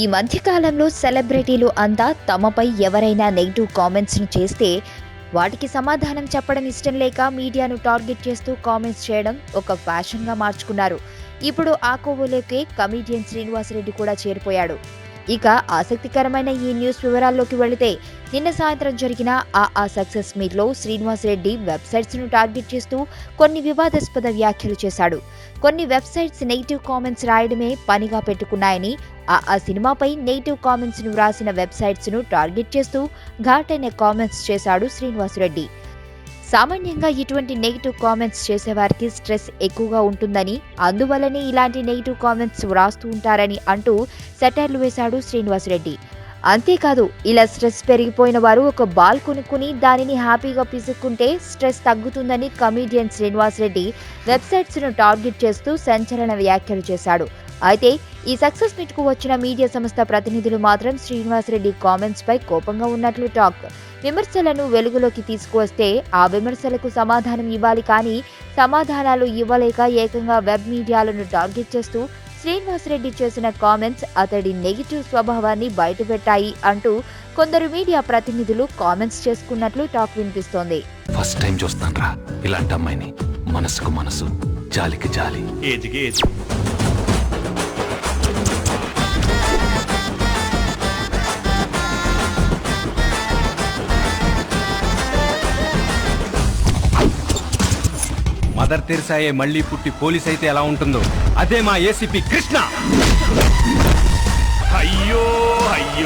ఈ మధ్య కాలంలో సెలబ్రిటీలు అంతా తమపై ఎవరైనా నెగిటివ్ కామెంట్స్ను చేస్తే వాటికి సమాధానం చెప్పడం ఇష్టం లేక మీడియాను టార్గెట్ చేస్తూ కామెంట్స్ చేయడం ఒక ఫ్యాషన్గా మార్చుకున్నారు. ఇప్పుడు ఆ కోవలోకే కమీడియన్ శ్రీనివాసరెడ్డి కూడా చేరిపోయాడు. ఇక ఆసక్తికరమైన ఈ న్యూస్ వివరాల్లోకి వెళితే నిన్న సాయంత్రం జరిగిన ఆ సక్సెస్ మీట్లో శ్రీనివాసరెడ్డి వెబ్సైట్స్ను టార్గెట్ చేస్తూ కొన్ని వివాదాస్పద వ్యాఖ్యలు చేశాడు. కొన్ని వెబ్సైట్స్ నెగిటివ్ కామెంట్స్ రాయడమే పనిగా పెట్టుకున్నాయని, ఆ సినిమాపై నెగిటివ్ కామెంట్స్ను వ్రాసిన వెబ్సైట్స్ను టార్గెట్ చేస్తూ ఘాటైన కామెంట్స్ చేశాడు శ్రీనివాసరెడ్డి. సామాన్యంగా ఇటువంటి నెగిటివ్ కామెంట్స్ చేసేవారికి స్ట్రెస్ ఎక్కువగా ఉంటుందని, అందువల్లనే ఇలాంటి నెగిటివ్ కామెంట్స్ వ్రాస్తూ ఉంటారని అంటూ సెటైర్లు వేశాడు శ్రీనివాసరెడ్డి. అంతేకాదు, ఇలా స్ట్రెస్ పెరిగిపోయిన వారు ఒక బాల్ కొనుక్కుని దానిని హ్యాపీగా పిసుక్కుంటే స్ట్రెస్ తగ్గుతుందని కమీడియన్ శ్రీనివాసరెడ్డి వెబ్సైట్స్ను టార్గెట్ చేస్తూ సంచలన వ్యాఖ్యలు చేశాడు. అయితే ఈ సక్సెస్ మీట్కు వచ్చిన మీడియా సంస్థ ప్రతినిధులు మాత్రం శ్రీనివాసరెడ్డి కామెంట్స్పై కోపంగా ఉన్నట్లు టాక్. విమర్శలను వెలుగులోకి తీసుకువస్తే ఆ విమర్శలకు సమాధానం ఇవ్వాలి, కానీ సమాధానాలు ఇవ్వలేక ఏకంగా వెబ్ మీడియాలను టార్గెట్ చేస్తూ శ్రీనివాసరెడ్డి చేసిన కామెంట్స్ అతడి నెగిటివ్ స్వభావాన్ని బయటపెట్టాయి అంటూ కొందరు మీడియా ప్రతినిధులు కామెంట్స్ చేసుకున్నట్లు టాక్ వినిపిస్తోంది. ఫస్ట్ టైం చూస్తాన్రా ఇలాంటి అమ్మాయిని. మనసుకు మనసు, జాలికి జాలి. ఏజ్కి ఏజ్. మదర్ తెరిసాయే మళ్ళీ పుట్టి పోలీస్ అయితే ఎలా ఉంటుందో అదే మా ఏసీపీ కృష్ణ. అయ్యో అయ్యో.